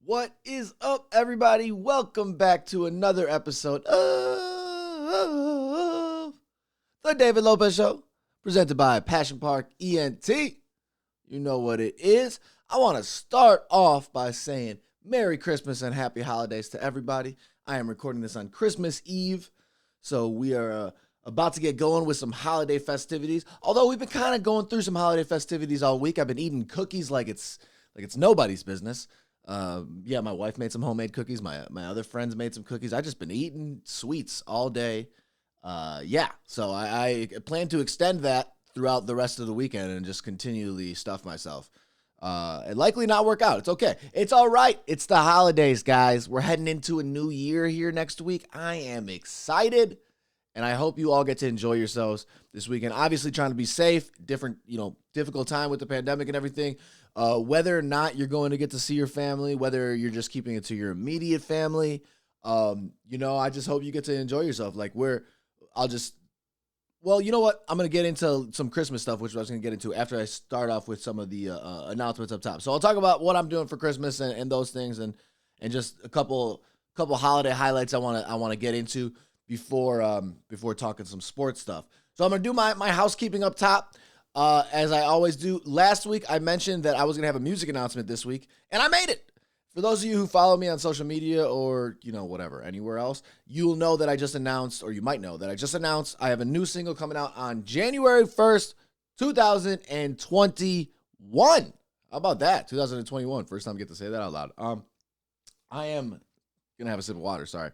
What is up, everybody? Welcome back to another episode of the David Lopez Show, presented by Passion Park ENT. You know what it is. I want to start off by saying Merry Christmas and Happy Holidays to everybody. I am recording this on Christmas Eve, so we are about to get going with some holiday festivities. Although we've been kind of going through some holiday festivities all week. I've been eating cookies like it's nobody's business. My wife made some homemade cookies. My other friends made some cookies. I just been eating sweets all day. So I plan to extend that throughout the rest of the weekend and just continually stuff myself. And likely not work out. It's okay. It's all right. It's the holidays, guys. We're heading into a new year here next week. I am excited, and I hope you all get to enjoy yourselves this weekend. Obviously, trying to be safe. Difficult time with the pandemic and everything. Whether or not you're going to get to see your family, whether you're just keeping it to your immediate family, I just hope you get to enjoy yourself. You know what? I'm going to get into some Christmas stuff, which I was going to get into after I start off with some of the announcements up top. So I'll talk about what I'm doing for Christmas and those things, and just a couple holiday highlights I want to get into before talking some sports stuff. So I'm going to do my housekeeping up top. As I always do. Last week, I mentioned that I was going to have a music announcement this week, and I made it. For those of you who follow me on social media or, anywhere else, you'll know that I just announced, or you might know that I just announced, I have a new single coming out on January 1st, 2021. How about that? 2021. First time I get to say that out loud. I am going to have a sip of water. Sorry.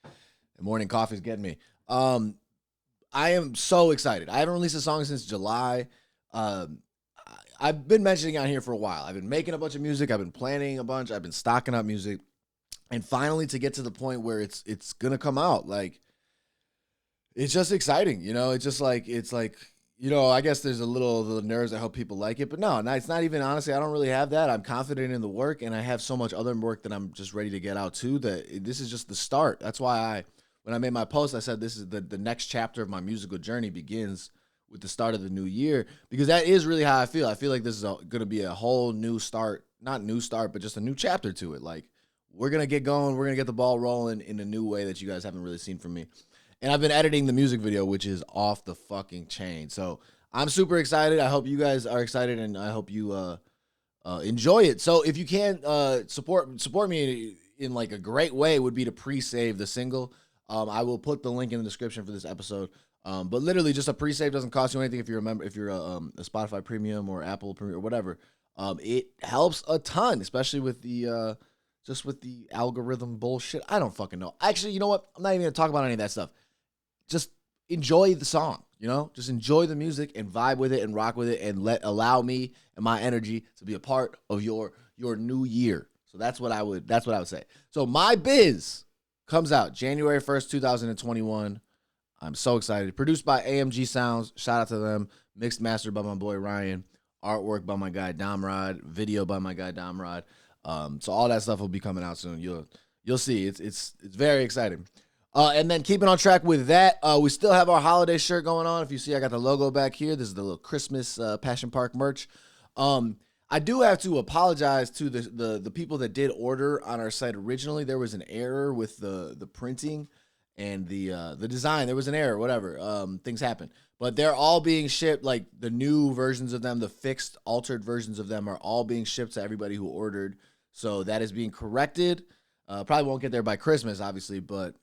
The morning coffee is getting me. I am so excited. I haven't released a song since July. I've been mentioning it on here for a while. I've been making a bunch of music. I've been planning a bunch. I've been stocking up music. And finally to get to the point where it's going to come out, it's just exciting. I guess there's a little nerves. I hope people like it. But no, it's not even, honestly, I don't really have that. I'm confident in the work, and I have so much other work that I'm just ready to get out too, that this is just the start. That's why when I made my post, I said this is the next chapter of my musical journey begins with the start of the new year, because that is really how I feel. I feel like this is going to be a whole new start, not new start, but just a new chapter to it. We're going to get going. We're going to get the ball rolling in a new way that you guys haven't really seen from me. And I've been editing the music video, which is off the fucking chain. So I'm super excited. I hope you guys are excited, and I hope you enjoy it. So if you can support me in a great way, would be to pre-save the single. I will put the link in the description for this episode. But literally, just a pre-save doesn't cost you anything if you're a Spotify Premium or Apple Premium or whatever. It helps a ton, especially with the algorithm bullshit. I don't fucking know. Actually, you know what? I'm not even gonna talk about any of that stuff. Just enjoy the song. Just enjoy the music and vibe with it and rock with it, and allow me and my energy to be a part of your new year. So that's what I would say. So My Biz comes out January 1st, 2021. I'm so excited. Produced by AMG Sounds. Shout out to them. Mixed mastered by my boy Ryan. Artwork by my guy Domrod. Video by my guy Domrod. So all that stuff will be coming out soon. You'll see. It's very exciting. And then keeping on track with that, we still have our holiday shirt going on. If you see, I got the logo back here. This is the little Christmas Passion Park merch. I do have to apologize to the people that did order on our site originally. There was an error with the printing and the design. There was an error, whatever. Things happen. But they're all being shipped, the new versions of them, the fixed, altered versions of them are all being shipped to everybody who ordered. So that is being corrected. Probably won't get there by Christmas, obviously, but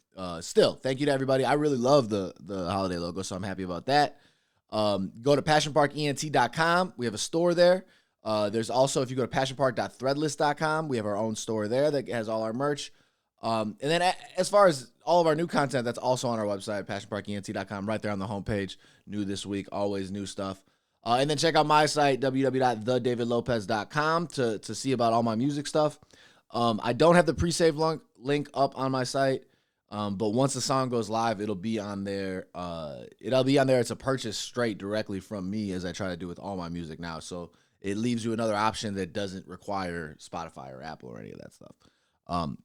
still, thank you to everybody. I really love the holiday logo, so I'm happy about that. Go to passionparkent.com. We have a store there. There's also, if you go to passionpark.threadless.com, we have our own store there that has all our merch. And then as far as all of our new content, that's also on our website, passionparkent.com, right there on the homepage. New this week, always new stuff. And then check out my site, www.thedavidlopez.com, to see about all my music stuff. I don't have the pre-save link up on my site, but once the song goes live, it'll be on there. It's a purchase straight directly from me, as I try to do with all my music now. So it leaves you another option that doesn't require Spotify or Apple or any of that stuff.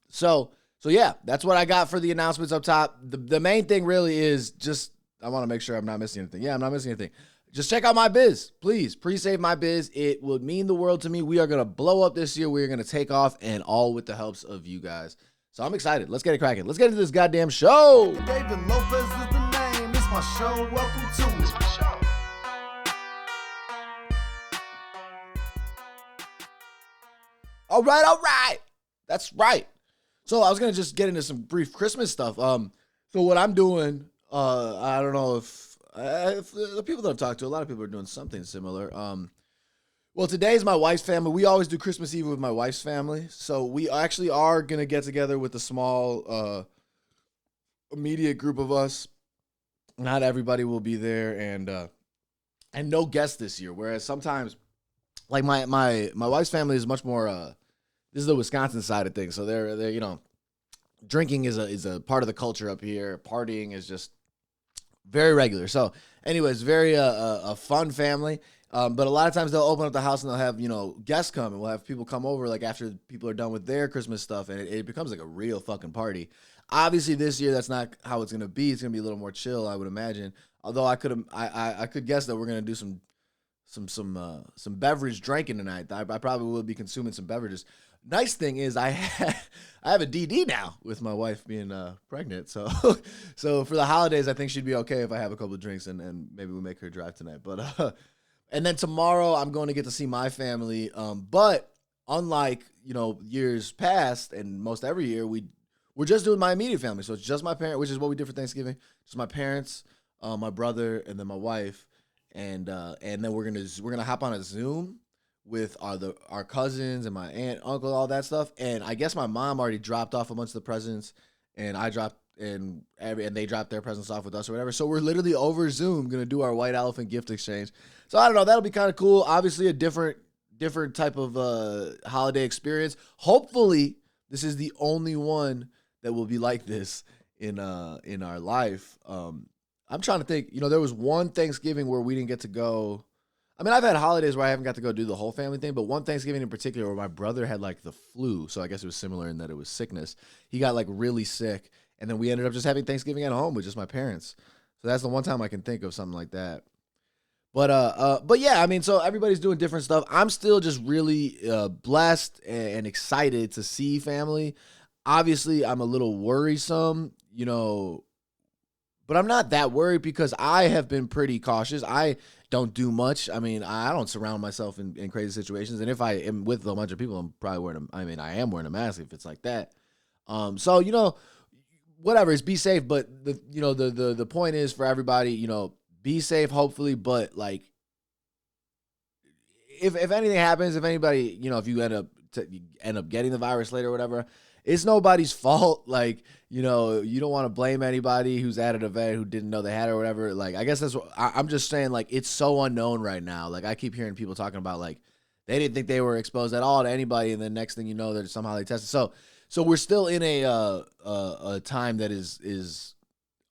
So yeah, that's what I got for the announcements up top. The main thing really is just, I want to make sure I'm not missing anything. Yeah, I'm not missing anything. just check out my biz. Please, pre-save my biz. It would mean the world to me. We are going to blow up this year. We are going to take off, and all with the helps of you guys. So I'm excited. Let's get it cracking. Let's get into this goddamn show. David Lopez is the name. It's my show. Welcome to it. All right. That's right. So I was going to just get into some brief Christmas stuff. So what I'm doing, I don't know if the people that I've talked to, a lot of people are doing something similar. Well, today's my wife's family. We always do Christmas Eve with my wife's family. So we actually are going to get together with a small immediate group of us. Not everybody will be there, and no guests this year. Whereas sometimes, like my wife's family is much more, this is the Wisconsin side of things. So they're you know, drinking is a part of the culture up here. Partying is just very regular. So anyways, very a fun family. But a lot of times they'll open up the house and they'll have, you know, guests come, and we'll have people come over like after people are done with their Christmas stuff, and it becomes like a real fucking party. Obviously this year that's not how it's gonna be. It's gonna be a little more chill, I would imagine. Although I could guess that we're gonna do some beverage drinking tonight. I probably will be consuming some beverages. Nice thing is I have a DD now with my wife being pregnant. So so for the holidays, I think she'd be okay if I have a couple of drinks and maybe we make her drive tonight. But and then tomorrow I'm going to get to see my family. But unlike, you know, years past and most every year, we're just doing my immediate family. So it's just my parents, which is what we did for Thanksgiving. Just my parents, my brother, and then my wife. And then we're gonna hop on a Zoom with our cousins and my aunt, uncle, all that stuff. And I guess my mom already dropped off a bunch of the presents, and and they dropped their presents off with us or whatever. So we're literally over Zoom gonna do our white elephant gift exchange. So I don't know, that'll be kind of cool. Obviously a different type of holiday experience. Hopefully this is the only one that will be like this in our life. I'm trying to think, you know, there was one Thanksgiving where we didn't get to go. I mean, I've had holidays where I haven't got to go do the whole family thing, but one Thanksgiving in particular where my brother had like the flu. So I guess it was similar in that it was sickness. He got like really sick, and then we ended up just having Thanksgiving at home with just my parents. So that's the one time I can think of something like that. But yeah, I mean, so everybody's doing different stuff. I'm still just really blessed and excited to see family. Obviously, I'm a little worrisome, you know, but I'm not that worried because I have been pretty cautious. I don't do much. I mean, I don't surround myself in crazy situations. And if I am with a bunch of people, I'm probably I am wearing a mask if it's like that. So, you know, whatever, it's be safe. But the point is for everybody, you know, be safe, hopefully. But like, if anything happens, if anybody, you know, if you end up getting the virus later or whatever, it's nobody's fault. Like, you know, you don't want to blame anybody who's at an event who didn't know they had it or whatever. Like, I guess that's what I'm just saying. Like, it's so unknown right now. Like, I keep hearing people talking about like they didn't think they were exposed at all to anybody, and then next thing you know, they're somehow they tested. So we're still in a time that is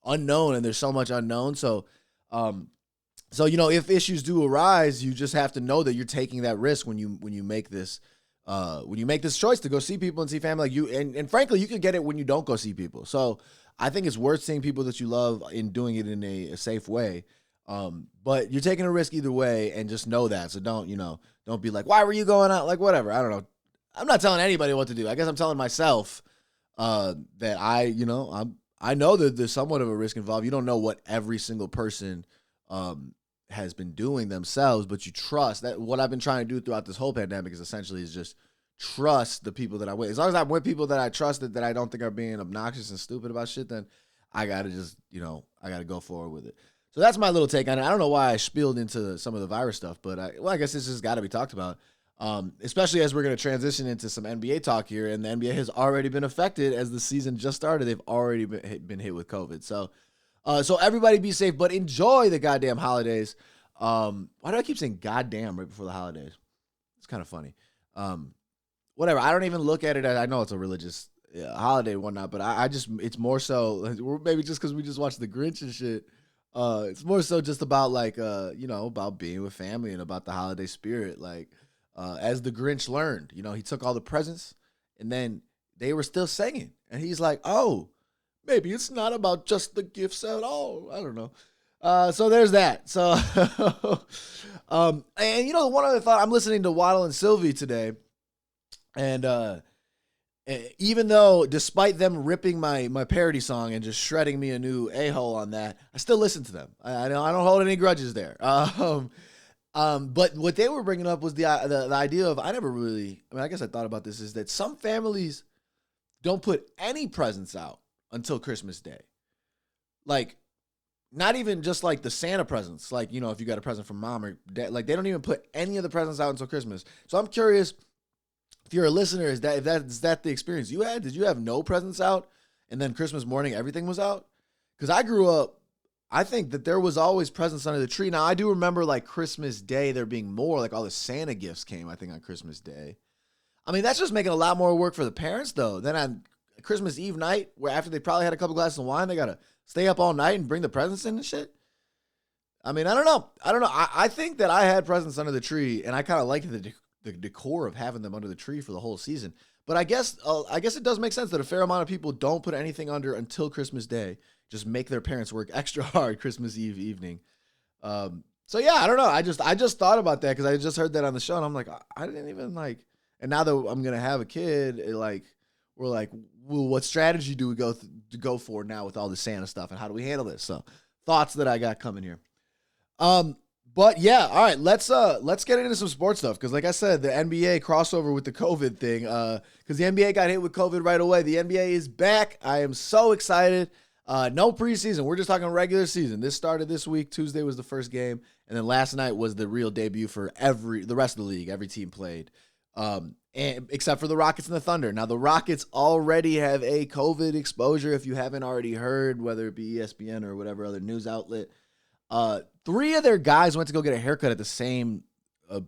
unknown, and there's so much unknown. So you know, if issues do arise, you just have to know that you're taking that risk when you make this. When you make this choice to go see people and see family, like you, and frankly, you could get it when you don't go see people. So I think it's worth seeing people that you love and doing it in a safe way. But you're taking a risk either way, and just know that. So don't be like, why were you going out? Like, whatever. I don't know. I'm not telling anybody what to do. I guess I'm telling myself, that I know that there's somewhat of a risk involved. You don't know what every single person, has been doing themselves, but you trust that. What I've been trying to do throughout this whole pandemic is essentially just trust the people that I'm with. As long as I'm with people that I trust, that I don't think are being obnoxious and stupid about shit, then I gotta just, I gotta go forward with it. So that's my little take on it. I don't know why I spieled into some of the virus stuff, but I guess this has got to be talked about, especially as we're going to transition into some NBA talk here, and the NBA has already been affected as the season just started. They've already been hit with COVID. So everybody be safe, but enjoy the goddamn holidays. Why do I keep saying goddamn right before the holidays? It's kind of funny. Whatever. I don't even look at it as, I know it's a religious holiday and whatnot, but I just, it's more so, maybe just because we just watched The Grinch and shit. It's more so just about like, about being with family and about the holiday spirit. Like, as the Grinch learned, he took all the presents and then they were still singing. And he's like, oh, maybe it's not about just the gifts at all. I don't know. So there's that. So, and one other thought, I'm listening to Waddle and Sylvie today, and even though, despite them ripping my parody song and just shredding me a new a-hole on that, I still listen to them. I don't hold any grudges there. But what they were bringing up was the idea of, I guess I thought about this, is that some families don't put any presents out until Christmas Day. Like, not even just like the Santa presents, like, if you got a present from mom or dad, like they don't even put any of the presents out until Christmas. So I'm curious, if you're a listener, is that the experience you had? Did you have no presents out and then Christmas morning everything was out? Because I grew up, I think that there was always presents under the tree. Now, I do remember like Christmas Day there being more, like all the Santa gifts came, I think, on Christmas Day. I mean, that's just making a lot more work for the parents, though. Then on Christmas Eve night, where after they probably had a couple glasses of wine, they got to stay up all night and bring the presents in and shit. I mean, I don't know. I think that I had presents under the tree, and I kind of liked the decor of having them under the tree for the whole season. But I guess it does make sense that a fair amount of people don't put anything under until Christmas Day. Just make their parents work extra hard Christmas Eve evening. So yeah, I don't know. I just thought about that because I just heard that on the show, and I'm like, I didn't even like. And now that I'm gonna have a kid, we're like, well, what strategy do we go for now with all the Santa stuff, and how do we handle this? So thoughts that I got coming here. But yeah, all right, let's get into some sports stuff, because like I said, the NBA crossover with the COVID thing, because the NBA got hit with COVID right away. The NBA is back. I am so excited. No preseason. We're just talking regular season. This started this week. Tuesday was the first game, and then last night was the real debut for the rest of the league. Every team played, and except for the Rockets and the Thunder. Now the Rockets already have a COVID exposure. If you haven't already heard, whether it be ESPN or whatever other news outlet, 3 of their guys went to go get a haircut at the same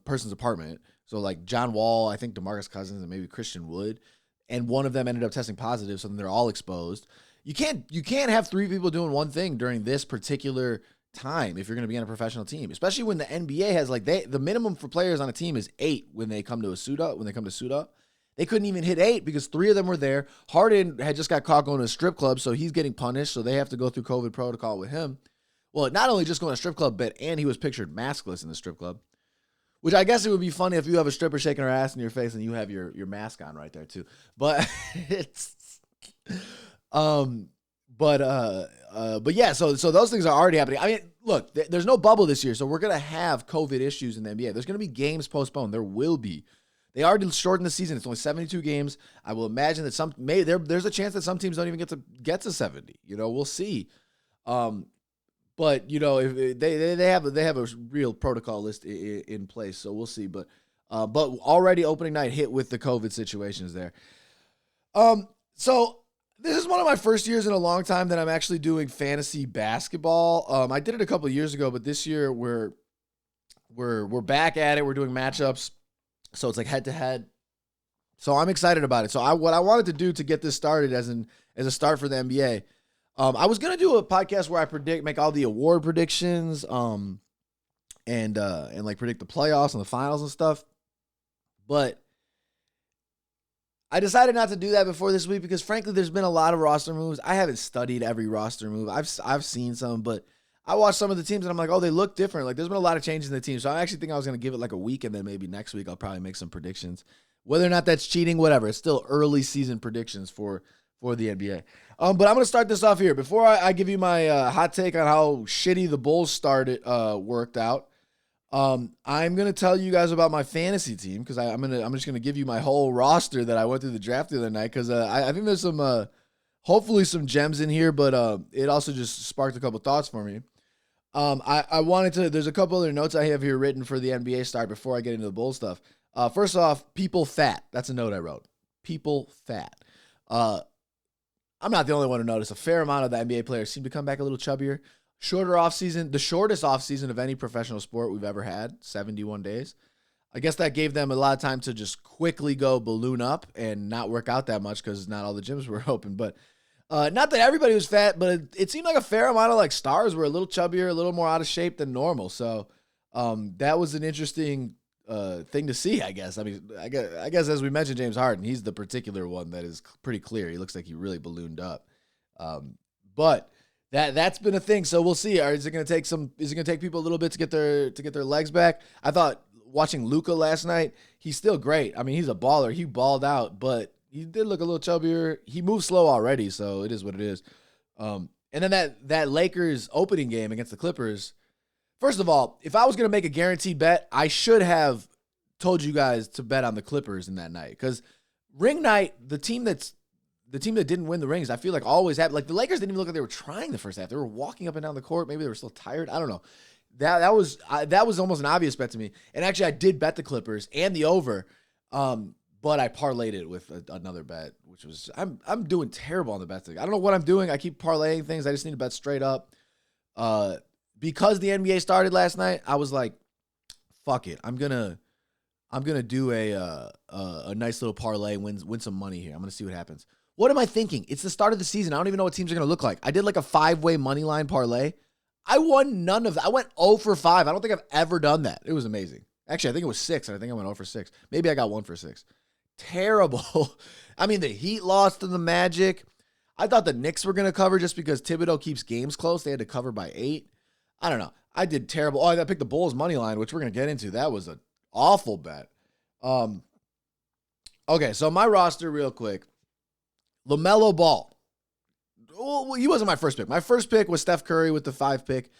person's apartment. So like John Wall, I think DeMarcus Cousins, and maybe Christian Wood, and one of them ended up testing positive. So then they're all exposed. You can't have 3 people doing one thing during this particular time if you're going to be on a professional team, especially when the NBA has the minimum for players on a team is 8 when they come to suit up. They couldn't even hit 8 because 3 of them were there. Harden had just got caught going to a strip club, so he's getting punished. So they have to go through COVID protocol with him. Well, not only just going to a strip club, and he was pictured maskless in the strip club, which I guess it would be funny if you have a stripper shaking her ass in your face and you have your mask on right there too. But it's but yeah, so those things are already happening. I mean, look, there's no bubble this year, so we're gonna have COVID issues in the NBA. There's gonna be games postponed. There will be. They already shortened the season. It's only 72 games. I will imagine that there's a chance that some teams don't even get to 70. We'll see. But if they have a real protocol list in place, so we'll see. But already opening night hit with the COVID situations there. So this is one of my first years in a long time that I'm actually doing fantasy basketball. I did it a couple of years ago, but this year we're back at it. We're doing matchups, so it's like head to head. So I'm excited about it. So what I wanted to do to get this started as a start for the NBA. I was gonna do a podcast where I make all the award predictions, and like predict the playoffs and the finals and stuff. But I decided not to do that before this week because, frankly, there's been a lot of roster moves. I haven't studied every roster move. I've seen some, but I watched some of the teams and I'm like, oh, they look different. Like, there's been a lot of changes in the team. So I actually think I was gonna give it like a week, and then maybe next week I'll probably make some predictions. Whether or not that's cheating, whatever. It's still early season predictions for the NBA. But I'm going to start this off here. Before I give you my hot take on how shitty the Bulls worked out, I'm going to tell you guys about my fantasy team, because I'm just going to give you my whole roster that I went through the draft the other night, because I think there's some hopefully some gems in here, but it also just sparked a couple thoughts for me. I wanted to, there's a couple other notes I have here written for the NBA start before I get into the Bulls stuff. First off, people fat. That's a note I wrote. People fat. I'm not the only one to notice. A fair amount of the NBA players seem to come back a little chubbier. Shorter offseason, the shortest offseason of any professional sport we've ever had, 71 days. I guess that gave them a lot of time to just quickly go balloon up and not work out that much because not all the gyms were open. But not that everybody was fat, but it seemed like a fair amount of stars were a little chubbier, a little more out of shape than normal. So that was an interesting thing to see, I guess. I mean, I guess as we mentioned, James Harden, he's the particular one that is pretty clear. He looks like he really ballooned up. But That's been a thing. So we'll see. Is it going to take people a little bit to get their legs back? I thought watching Luka last night, he's still great. I mean, he's a baller. He balled out, but he did look a little chubbier. He moves slow already, so it is what it is. And then that Lakers opening game against the Clippers. First of all, if I was going to make a guaranteed bet, I should have told you guys to bet on the Clippers in that night, because ring night, the team that didn't win the rings, I feel like always had, like, the Lakers didn't even look like they were trying the first half. They were walking up and down the court. Maybe they were still tired. I don't know. That was almost an obvious bet to me. And actually, I did bet the Clippers and the over, but I parlayed it with another bet, which was, I'm doing terrible on the bets. I don't know what I'm doing. I keep parlaying things. I just need to bet straight up. Because the NBA started last night, I was like, fuck it. I'm gonna do a nice little parlay, win some money here. I'm gonna see what happens. What am I thinking? It's the start of the season. I don't even know what teams are gonna look like. I did like a 5-way money line parlay. I won none of that. I went 0 for 5. I don't think I've ever done that. It was amazing. Actually, I think it was 6, and I think I went 0 for 6. Maybe I got 1 for 6. Terrible. I mean, the Heat lost to the Magic. I thought the Knicks were gonna cover just because Thibodeau keeps games close. They had to cover by 8. I don't know. I did terrible. Oh, I picked the Bulls money line, which we're going to get into. That was an awful bet. Okay, so my roster real quick. LaMelo Ball. Well, he wasn't my first pick. My first pick was Steph Curry with the 5th pick,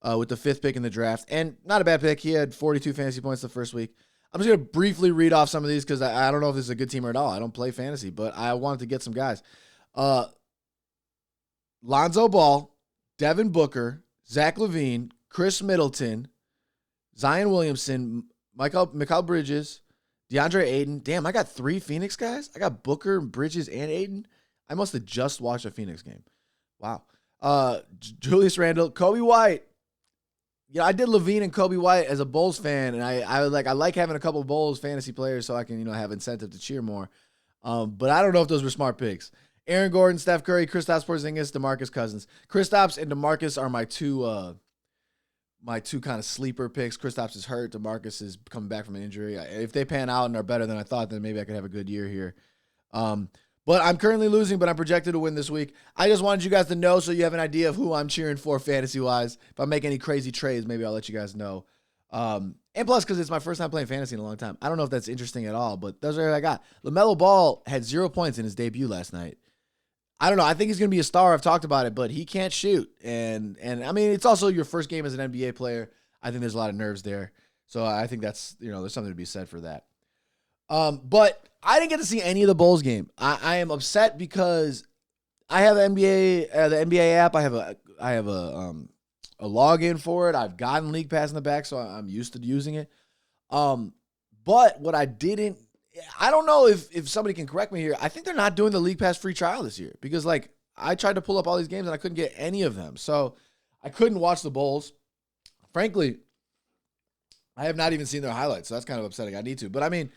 with the 5th pick in the draft. And not a bad pick. He had 42 fantasy points the first week. I'm just going to briefly read off some of these because I don't know if this is a good team or at all. I don't play fantasy, but I wanted to get some guys. Lonzo Ball, Devin Booker, Zach LaVine, Chris Middleton, Zion Williamson, Mikal Bridges, DeAndre Ayton. Damn, I got 3 Phoenix guys. I got Booker, Bridges, and Ayton. I must have just watched a Phoenix game. Wow. Julius Randle, Kobe White. Yeah, I did LaVine and Kobe White as a Bulls fan, and I like having a couple of Bulls fantasy players so I can have incentive to cheer more. But I don't know if those were smart picks. Aaron Gordon, Steph Curry, Kristaps Porzingis, DeMarcus Cousins. Kristaps and DeMarcus are my two kind of sleeper picks. Kristaps is hurt. DeMarcus is coming back from an injury. If they pan out and are better than I thought, then maybe I could have a good year here. But I'm currently losing, but I'm projected to win this week. I just wanted you guys to know so you have an idea of who I'm cheering for fantasy-wise. If I make any crazy trades, maybe I'll let you guys know. And plus, because it's my first time playing fantasy in a long time. I don't know if that's interesting at all, but those are what I got. LaMelo Ball had 0 points in his debut last night. I don't know. I think he's going to be a star. I've talked about it, but he can't shoot. And I mean, it's also your first game as an NBA player. I think there's a lot of nerves there. So I think that's, there's something to be said for that. But I didn't get to see any of the Bulls game. I am upset because I have the NBA app. I have a login for it. I've gotten League Pass in the back, so I'm used to using it. But what I don't know if somebody can correct me here. I think they're not doing the League Pass free trial this year because, I tried to pull up all these games and I couldn't get any of them. So I couldn't watch the Bulls. Frankly, I have not even seen their highlights, so that's kind of upsetting. I need to. But, I mean,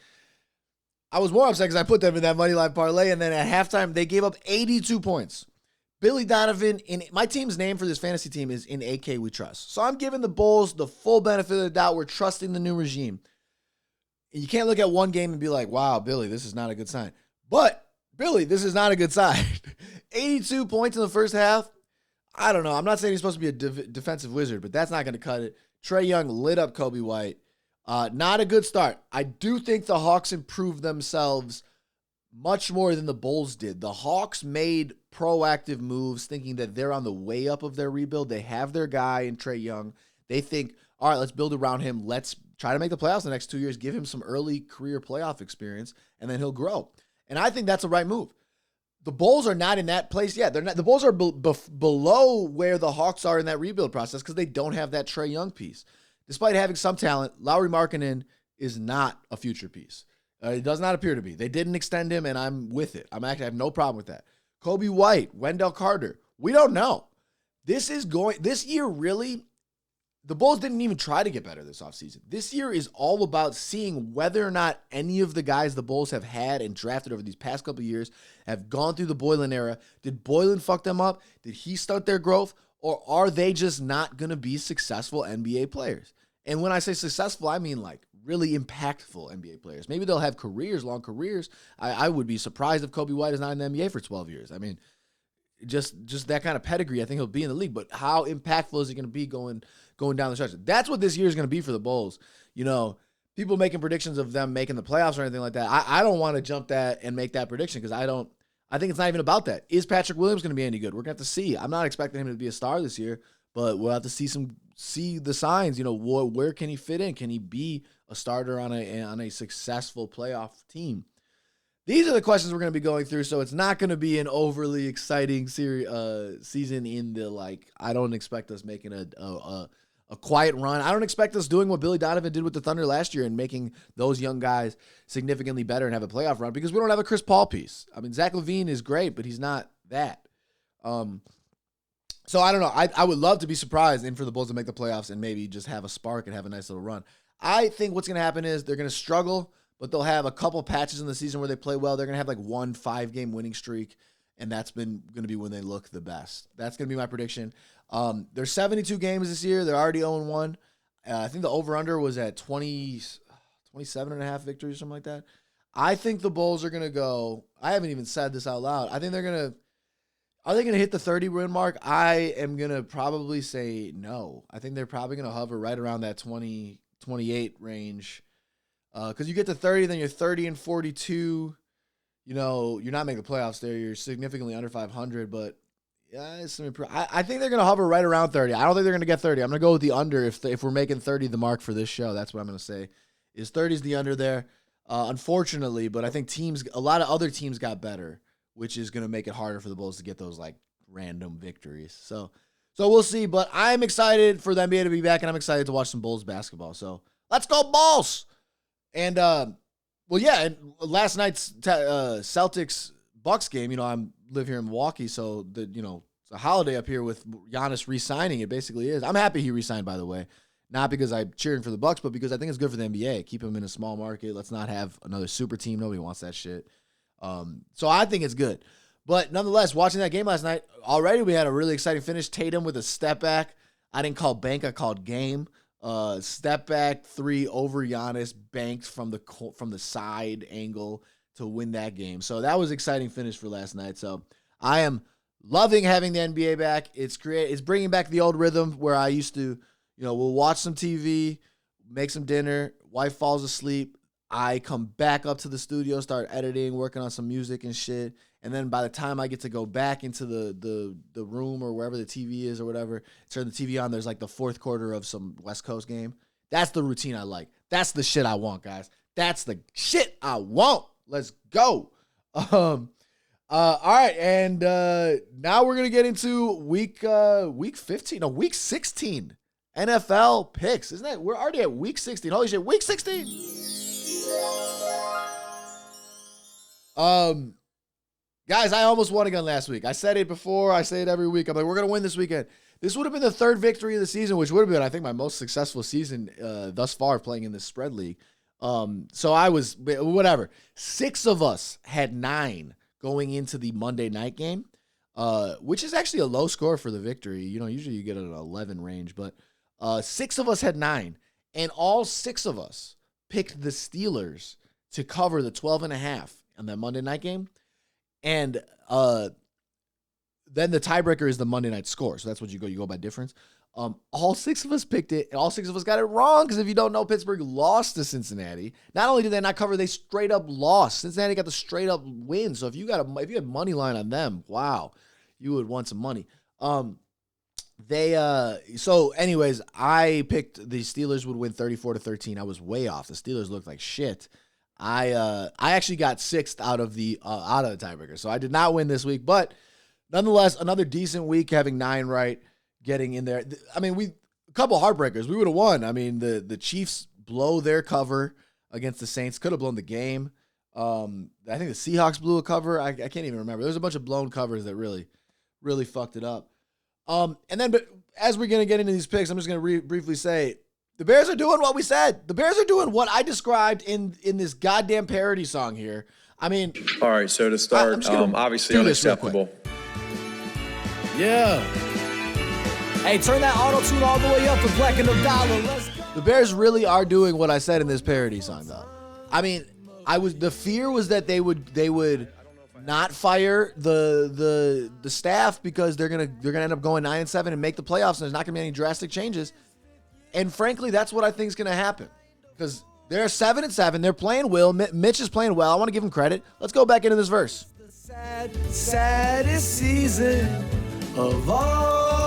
I was more upset because I put them in that money line parlay, and then at halftime, they gave up 82 points. Billy Donovan, my team's name for this fantasy team is In AK We Trust. So I'm giving the Bulls the full benefit of the doubt. We're trusting the new regime. You can't look at one game and be like, wow, Billy, this is not a good sign. But, Billy, this is not a good sign. 82 points in the first half. I don't know. I'm not saying he's supposed to be a defensive wizard, but that's not going to cut it. Trae Young lit up Kobe White. Not a good start. I do think the Hawks improved themselves much more than the Bulls did. The Hawks made proactive moves thinking that they're on the way up of their rebuild. They have their guy in Trae Young. They think, all right, let's build around him. Let's try to make the playoffs the next 2 years, give him some early career playoff experience, and then he'll grow. And I think that's the right move. The Bulls are not in that place yet. They're not. The Bulls are below where the Hawks are in that rebuild process because they don't have that Trae Young piece. Despite having some talent, Lauri Markkanen is not a future piece. It does not appear to be. They didn't extend him, and I'm with it. I have no problem with that. Kobe White, Wendell Carter, we don't know. This year really, the Bulls didn't even try to get better this offseason. This year is all about seeing whether or not any of the guys the Bulls have had and drafted over these past couple of years have gone through the Boylen era. Did Boylen fuck them up? Did he stunt their growth? Or are they just not going to be successful NBA players? And when I say successful, I mean really impactful NBA players. Maybe they'll have careers, long careers. I would be surprised if Kobe White is not in the NBA for 12 years. I mean, just that kind of pedigree, I think he'll be in the league. But how impactful is he going to be going down the stretch? That's what this year is going to be for the Bulls. People making predictions of them making the playoffs or anything like that. I don't want to jump that and make that prediction because I think it's not even about that. Is Patrick Williams going to be any good? We're going to have to see. I'm not expecting him to be a star this year, but we'll have to see the signs. Where can he fit in? Can he be a starter on a successful playoff team? These are the questions we're going to be going through, so it's not going to be an overly exciting season in the, I don't expect us making a quiet run. I don't expect us doing what Billy Donovan did with the Thunder last year and making those young guys significantly better and have a playoff run because we don't have a Chris Paul piece. I mean, Zach LaVine is great, but he's not that. So I don't know. I would love to be surprised and for the Bulls to make the playoffs and maybe just have a spark and have a nice little run. I think what's going to happen is they're going to struggle, but they'll have a couple patches in the season where they play well. They're going to have one 5-game winning streak, and that's going to be when they look the best. That's going to be my prediction. There's 72 games this year. They're already 0-1. I think the over-under was at 27.5 victories, something like that. I think the Bulls are going to go. I haven't even said this out loud. I think they're going to. Are they going to hit the 30-win mark? I am going to probably say no. I think they're probably going to hover right around that 20, 28 range. Because you get to 30, then you're 30-42. You're not making the playoffs there. You're significantly under 500, but yeah, I think they're going to hover right around 30. I don't think they're going to get 30. I'm going to go with the under if we're making 30 the mark for this show. That's what I'm going to say. Is 30 is the under there, unfortunately, but I think a lot of other teams got better, which is going to make it harder for the Bulls to get those random victories. So we'll see, but I'm excited for the NBA to be back, and I'm excited to watch some Bulls basketball. So let's go Bulls! And, and last night's Celtics Bucks game, I live here in Milwaukee, so it's a holiday up here with Giannis re-signing. It basically is. I'm happy he re-signed, by the way. Not because I'm cheering for the Bucks, but because I think it's good for the NBA. Keep him in a small market. Let's not have another super team. Nobody wants that shit. So I think it's good. But nonetheless, watching that game last night, already we had a really exciting finish. Tatum with a step back. I didn't call bank, I called game. Step back 3 over Giannis, banked from the side angle to win that game. So that was an exciting finish for last night. So I am loving having the NBA back. It's bringing back the old rhythm where I used to, we'll watch some TV, make some dinner, wife falls asleep. I come back up to the studio, start editing, working on some music and shit. And then by the time I get to go back into the room or wherever the TV is or whatever, turn the TV on, there's the fourth quarter of some West Coast game. That's the routine I like. That's the shit I want, guys. That's the shit I want. Let's go. All right, and now we're gonna get into week 15, no, week 16 NFL picks. Isn't that we're already at week 16? Holy shit, week 16. Guys, I almost won again last week. I said it before. I say it every week. I'm like, we're going to win this weekend. This would have been the third victory of the season, which would have been, I think, my most successful season thus far playing in this spread league. So I was, whatever. 6 of us had 9 going into the Monday night game, which is actually a low score for the victory. Usually you get an 11 range, but 6 of us had 9. And all 6 of us picked the Steelers to cover the 12.5 on that Monday night game. And then the tiebreaker is the Monday night score. So that's what you go by difference. All 6 of us picked it, and all 6 of us got it wrong because if you don't know, Pittsburgh lost to Cincinnati. Not only did they not cover, they straight up lost. Cincinnati got the straight up win. So if you had money line on them, wow, you would want some money. So anyways, I picked the Steelers would win 34-13. I was way off. The Steelers looked like shit. I actually got 6th out of the tiebreaker, so I did not win this week. But nonetheless, another decent week, having 9 right, getting in there. I mean, a couple heartbreakers. We would have won. I mean, the Chiefs blow their cover against the Saints. Could have blown the game. I think the Seahawks blew a cover. I can't even remember. There's a bunch of blown covers that really, really fucked it up. But as we're gonna get into these picks, I'm just gonna briefly say. The Bears are doing what we said. The Bears are doing what I described in this goddamn parody song here. I mean... All right, so to start, obviously unacceptable. Yeah. Hey, turn that auto-tune all the way up for Black and Dollar. Let's go. The Bears really are doing what I said in this parody song, though. I mean, the fear was that they would not fire the staff because they're gonna end up going 9-7 and make the playoffs, and there's not gonna be any drastic changes. And frankly, that's what I think is gonna happen because they're 7-7. They're playing well. Mitch is playing well. I want to give him credit. Let's go back into this verse. The saddest season of all.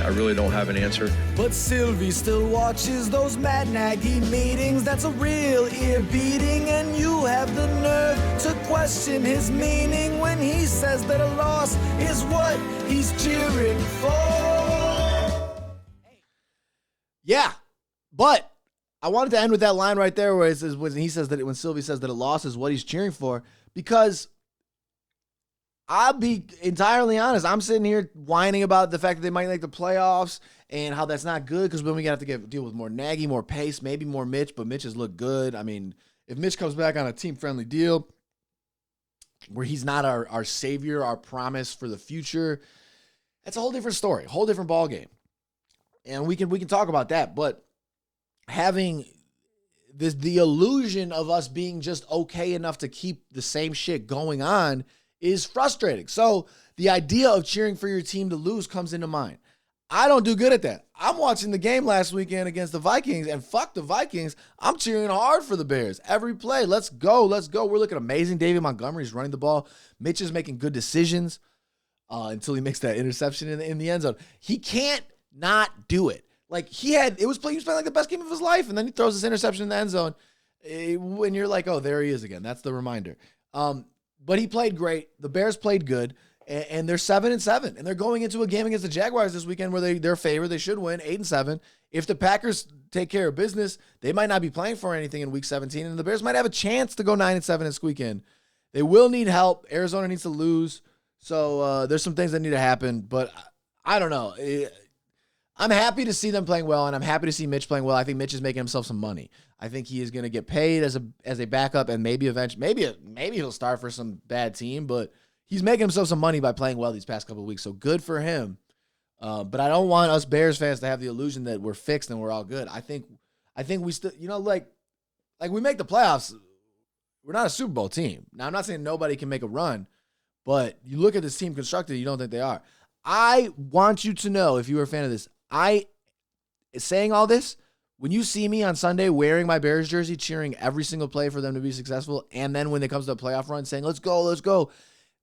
I really don't have an answer. But Sylvie still watches those Matt Nagy meetings. That's a real ear beating, and you have the nerve to question his meaning when he says that a loss is what he's cheering for. Yeah, but I wanted to end with that line right there where it says, when Sylvie says that a loss is what he's cheering for, because I'll be entirely honest. I'm sitting here whining about the fact that they might make the playoffs and how that's not good because then we got to deal with more Nagy, more pace, maybe more Mitch, but Mitch has looked good. I mean, if Mitch comes back on a team-friendly deal where he's not our savior, our promise for the future, that's a whole different story, whole different ballgame. And we can talk about that, but having the illusion of us being just okay enough to keep the same shit going on is frustrating. So the idea of cheering for your team to lose comes into mind. I don't do good at that. I'm watching the game last weekend against the Vikings, and fuck the Vikings. I'm cheering hard for the Bears. Every play, let's go. We're looking amazing. David Montgomery's running the ball. Mitch is making good decisions until he makes that interception in the end zone. He can't not do it. Like he was playing like the best game of his life, and then he throws this interception in the end zone. When you're like, oh, there he is again. That's the reminder. But he played great. The Bears played good, and they're 7-7, and they're going into a game against the Jaguars this weekend where they're favored. They should win 8-7. If the Packers take care of business, they might not be playing for anything in Week 17, and the Bears might have a chance to go 9-7 this weekend. They will need help. Arizona needs to lose, so there's some things that need to happen. But I don't know. I'm happy to see them playing well, and I'm happy to see Mitch playing well. I think Mitch is making himself some money. I think he is going to get paid as a backup, and maybe eventually, maybe he'll start for some bad team, but he's making himself some money by playing well these past couple of weeks. So good for him. But I don't want us Bears fans to have the illusion that we're fixed and we're all good. I think we still, like we make the playoffs. We're not a Super Bowl team. Now, I'm not saying nobody can make a run, but you look at this team constructed, you don't think they are. I want you to know, if you were a fan of this, saying all this, when you see me on Sunday wearing my Bears jersey, cheering every single play for them to be successful, and then when it comes to a playoff run, saying, let's go,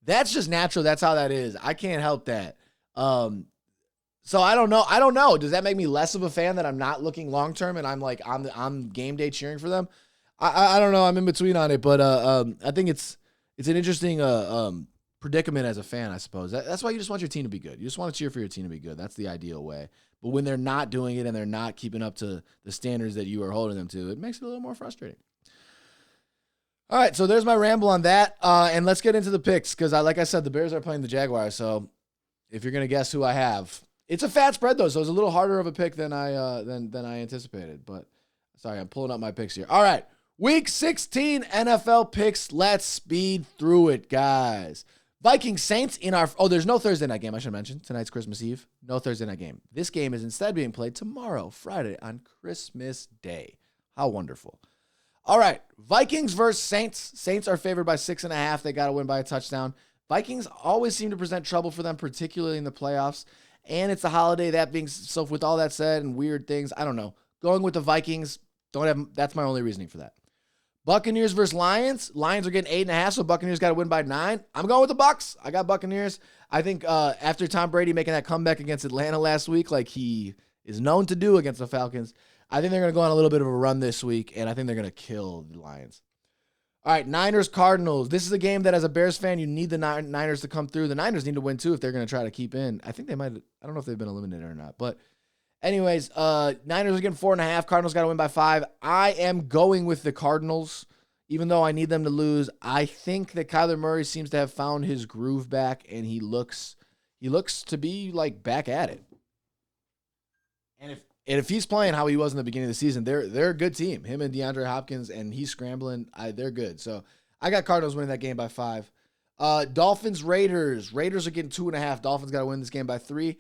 that's just natural. That's how that is. I can't help that. So I don't know. Does that make me less of a fan that I'm not looking long-term and I'm like on game day cheering for them? I don't know. I'm in between on it, but I think it's an interesting predicament as a fan, I suppose. That's why you just want your team to be good. You just want to cheer for your team to be good. That's the ideal way. But when they're not doing it and they're not keeping up to the standards that you are holding them to, it makes it a little more frustrating. All right, so there's my ramble on that. And let's get into the picks because, like I said, the Bears are playing the Jaguars. So if you're going to guess who I have, it's a fat spread, though, so it's a little harder of a pick than I anticipated. But, sorry, I'm pulling up my picks here. All right, Week 16 NFL picks. Let's speed through it, guys. Vikings Saints in our... Oh, there's no Thursday night game, I should mention. Tonight's Christmas Eve. No Thursday night game. This game is instead being played tomorrow, Friday, on Christmas Day. How wonderful. All right, Vikings versus Saints. Saints are favored by 6.5. They got to win by a touchdown. Vikings always seem to present trouble for them, particularly in the playoffs. And it's a holiday. That being so, with all that said and weird things, I don't know. Going with the Vikings, that's my only reasoning for that. Buccaneers versus Lions. Lions are getting 8.5, so Buccaneers got to win by 9. I'm going with the Bucs. I got Buccaneers. I think after Tom Brady making that comeback against Atlanta last week, like he is known to do against the Falcons, I think they're going to go on a little bit of a run this week, and I think they're going to kill the Lions. All right, Niners-Cardinals. This is a game that, as a Bears fan, you need the Niners to come through. The Niners need to win, too, if they're going to try to keep in. I think they might. I don't know if they've been eliminated or not. But anyways, Niners are getting 4.5. Cardinals got to win by 5. I am going with the Cardinals, even though I need them to lose. I think that Kyler Murray seems to have found his groove back, and he looks to be, like, back at it. And if he's playing how he was in the beginning of the season, they're a good team. Him and DeAndre Hopkins, and he's scrambling. They're good. So I got Cardinals winning that game by 5. Dolphins, Raiders. Raiders are getting 2.5. Dolphins got to win this game by 3.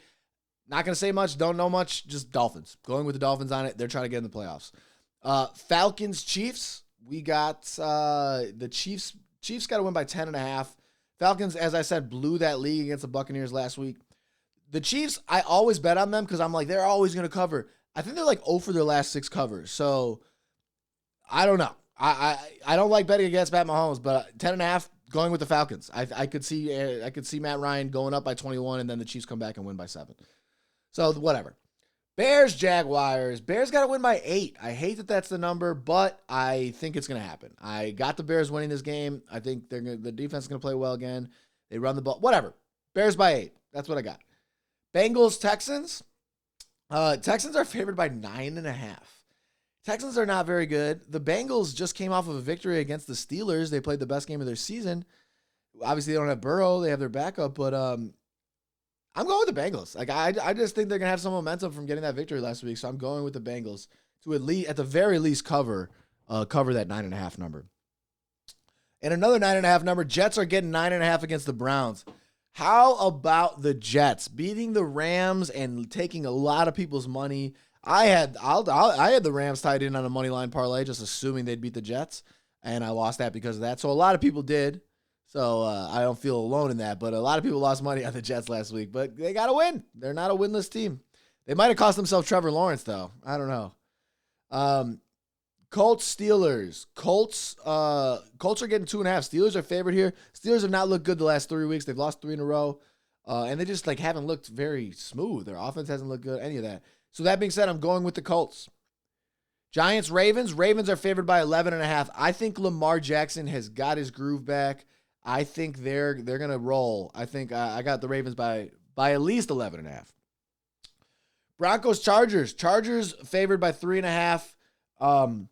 Not going to say much. Don't know much. Just Dolphins. Going with the Dolphins on it. They're trying to get in the playoffs. Falcons, Chiefs. We got the Chiefs Chiefs got to win by 10.5. Falcons, as I said, blew that league against the Buccaneers last week. The Chiefs, I always bet on them because I'm like, they're always going to cover. I think they're like 0 for their last 6 covers. So, I don't know. I don't like betting against Pat Mahomes, but 10.5 going with the Falcons. I could see Matt Ryan going up by 21 and then the Chiefs come back and win by 7. So, whatever. Bears, Jaguars. Bears got to win by 8. I hate that that's the number, but I think it's going to happen. I got the Bears winning this game. I think the defense is going to play well again. They run the ball. Whatever. Bears by 8. That's what I got. Bengals, Texans. Texans are favored by 9.5. Texans are not very good. The Bengals just came off of a victory against the Steelers. They played the best game of their season. Obviously, they don't have Burrow. They have their backup, but I'm going with the Bengals. Like I just think they're gonna have some momentum from getting that victory last week. So I'm going with the Bengals to at the very least cover that 9.5 number. And another 9.5 number. Jets are getting 9.5 against the Browns. How about the Jets beating the Rams and taking a lot of people's money? I had the Rams tied in on a money line parlay, just assuming they'd beat the Jets, and I lost that because of that. So a lot of people did. So I don't feel alone in that, but a lot of people lost money on the Jets last week. But they got to win. They're not a winless team. They might have cost themselves Trevor Lawrence, though. I don't know. Colts, Steelers. Colts are getting 2.5. Steelers are favored here. Steelers have not looked good the last 3 weeks. They've lost 3 in a row, and they just haven't looked very smooth. Their offense hasn't looked good, any of that. So that being said, I'm going with the Colts. Giants, Ravens. Ravens are favored by 11.5. I think Lamar Jackson has got his groove back. I think they're gonna roll. I think I got the Ravens by at least 11.5. Broncos, Chargers. Chargers favored by 3.5.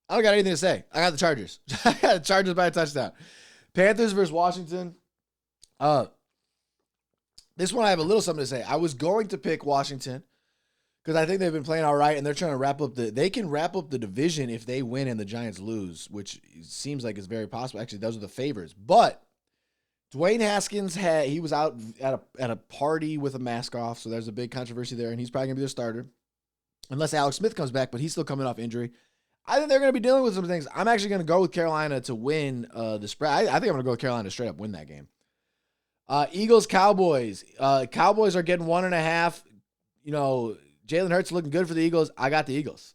I don't got anything to say. I got the Chargers. I got the Chargers by a touchdown. Panthers versus Washington. This one I have a little something to say. I was going to pick Washington because I think they've been playing all right, and they're trying to wrap up they can wrap up the division if they win and the Giants lose, which seems like it's very possible. Actually, those are the favors. But Dwayne Haskins he was out at a party with a mask off, so there's a big controversy there, and he's probably gonna be the starter unless Alex Smith comes back, but he's still coming off injury. I think they're going to be dealing with some things. I'm actually going to go with Carolina to win the spread. I think I'm going to go with Carolina to straight up win that game. Eagles, Cowboys. Cowboys are getting 1.5. Jalen Hurts looking good for the Eagles. I got the Eagles.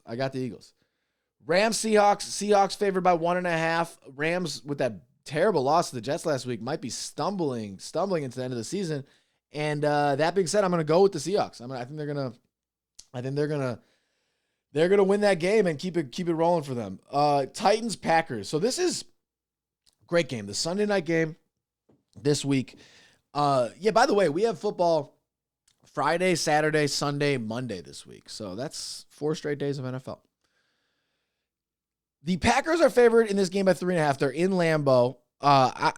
Rams, Seahawks. Seahawks favored by 1.5. Rams, with that terrible loss to the Jets last week, might be stumbling into the end of the season. And that being said, I'm going to go with the Seahawks. I think they're gonna win that game and keep it rolling for them. Titans, Packers. So this is a great game. The Sunday night game this week. By the way, we have football Friday, Saturday, Sunday, Monday this week. So that's 4 straight days of NFL. The Packers are favored in this game by 3.5. They're in Lambeau. I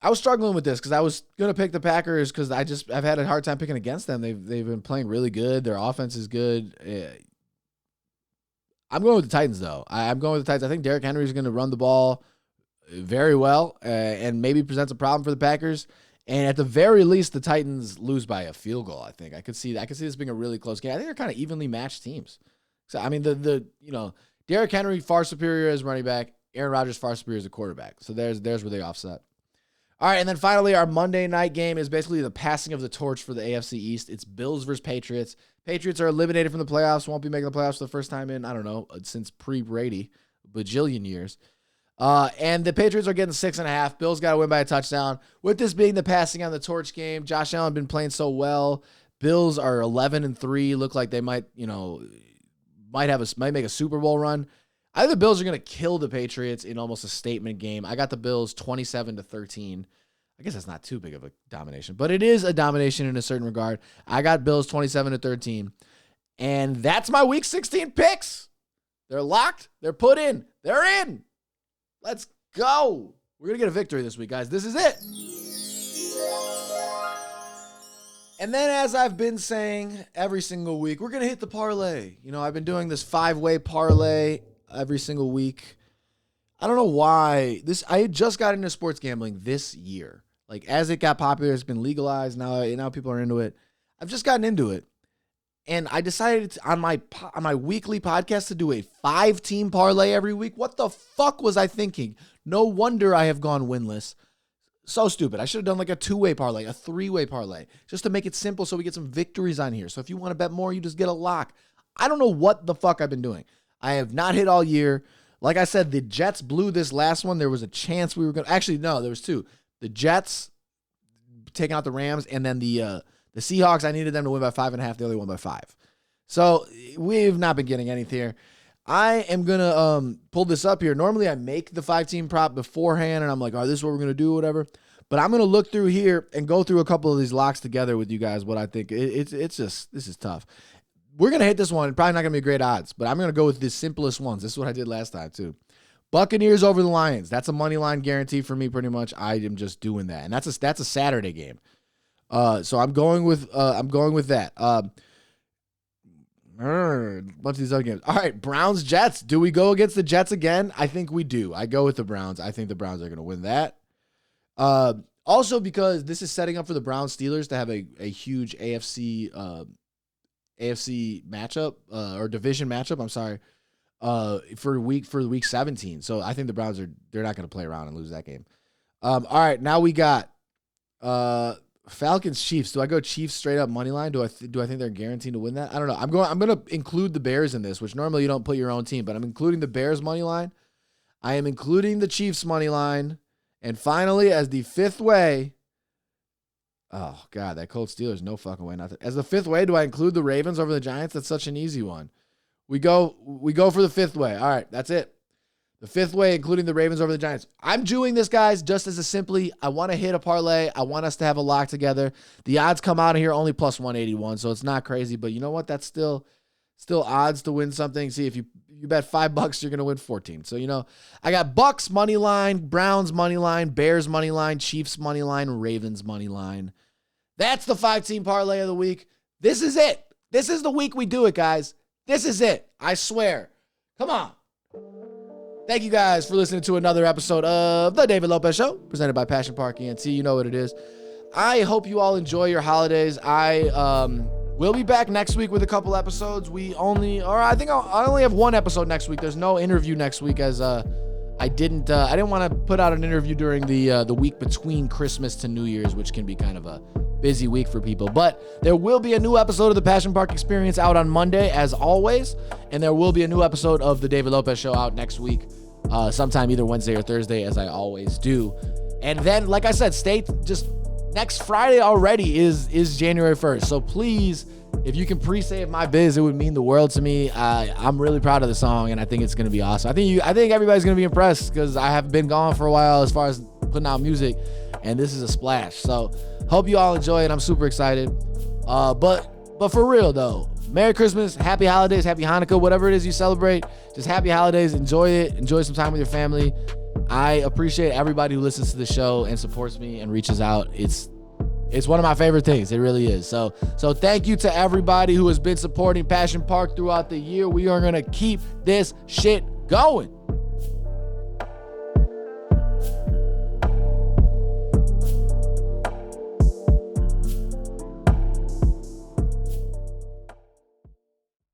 was struggling with this because I was going to pick the Packers because I've had a hard time picking against them. They've been playing really good. Their offense is good. I'm going with the Titans, though. I'm going with the Titans. I think Derrick Henry is going to run the ball very well and maybe presents a problem for the Packers. And at the very least, the Titans lose by a field goal, I think. I could see this being a really close game. I think they're kind of evenly matched teams. So, I mean, Derrick Henry far superior as running back. Aaron Rodgers far superior as a quarterback. So there's where they offset. All right, and then finally, our Monday night game is basically the passing of the torch for the AFC East. It's Bills versus Patriots. Patriots are eliminated from the playoffs, won't be making the playoffs for the first time in, I don't know, since pre-Brady, bajillion years. And the Patriots are getting 6.5. Bills got to win by a touchdown. With this being the passing on the torch game, Josh Allen been playing so well. Bills are 11-3, look like they might make a Super Bowl run. I think the Bills are going to kill the Patriots in almost a statement game. I got the Bills 27-13. I guess that's not too big of a domination, but it is a domination in a certain regard. I got Bills 27-13. And that's my Week 16 picks. They're locked. They're put in. They're in. Let's go. We're going to get a victory this week, guys. This is it. And then, as I've been saying every single week, we're going to hit the parlay. I've been doing this 5-way parlay every single week. I don't know why. I had just got into sports gambling this year. Like, as it got popular, it's been legalized. Now people are into it. I've just gotten into it. And I decided on my weekly podcast to do a 5-team parlay every week. What the fuck was I thinking? No wonder I have gone winless. So stupid. I should have done like a 2-way parlay, a 3-way parlay, just to make it simple so we get some victories on here. So if you want to bet more, you just get a lock. I don't know what the fuck I've been doing. I have not hit all year. Like I said, the Jets blew this last one. There was a chance we were going to... Actually, no, there was 2. The Jets taking out the Rams, and then the Seahawks, I needed them to win by 5.5. They only won by 5. So we've not been getting anything here. I am going to pull this up here. Normally, I make the 5-team prop beforehand, and I'm like, oh, this is what we're going to do, whatever. But I'm going to look through here and go through a couple of these locks together with you guys, what I think. It's just, this is tough. We're going to hit this one. Probably not going to be great odds, but I'm going to go with the simplest ones. This is what I did last time, too. Buccaneers over the Lions. That's a money line guarantee for me, pretty much. I am just doing that. And that's a Saturday game. So I'm going with that. A bunch of these other games. All right, Browns, Jets. Do we go against the Jets again? I think we do. I go with the Browns. I think the Browns are going to win that. Also because this is setting up for the Browns Steelers to have a huge AFC matchup or division matchup. I'm sorry. For week 17. So I think the Browns they're not going to play around and lose that game. All right, now we got Falcons Chiefs. Do I go Chiefs straight up money line? Do I think they're guaranteed to win that? I don't know. I'm going to include the Bears in this, which normally you don't put your own team, but I'm including the Bears money line. I am including the Chiefs money line, and finally, as the 5th way. Oh God, that Colts Steelers, no fucking way. Nothing. As the 5th way, do I include the Ravens over the Giants? That's such an easy one. We go for the 5th way. All right, that's it. The 5th way, including the Ravens over the Giants. I'm doing this, guys, just as a simply, I want to hit a parlay. I want us to have a lock together. The odds come out of here only plus 181, so it's not crazy. But you know what? That's still odds to win something. See, if you bet $5, you're going to win 14. So, I got Bucks money line, Browns money line, Bears money line, Chiefs money line, Ravens money line. That's the 5-team parlay of the week. This is it. This is the week we do it, guys. This is it. I swear. Come on. Thank you guys for listening to another episode of The David Lopez Show, presented by Passion Park ENT. You know what it is. I hope you all enjoy your holidays. I will be back next week with a couple episodes. I only have one episode next week. There's no interview next week as I didn't want to put out an interview during the week between Christmas to New Year's, which can be kind of a busy week for people. But there will be a new episode of the Passion Park Experience out on Monday, as always. And there will be a new episode of the David Lopez Show out next week, sometime either Wednesday or Thursday, as I always do. And then, like I said, next Friday already is January 1st. So please, if you can pre-save my biz, it would mean the world to me. I'm really proud of the song, and I think it's going to be awesome. I think everybody's going to be impressed because I have been gone for a while as far as putting out music, and this is a splash. So hope you all enjoy it. I'm super excited. But for real though, Merry Christmas, Happy Holidays, Happy Hanukkah, whatever it is you celebrate. Just Happy Holidays. Enjoy it. Enjoy some time with your family. I appreciate everybody who listens to the show and supports me and reaches out. It's one of my favorite things. It really is. So thank you to everybody who has been supporting Passion Park throughout the year. We are going to keep this shit going.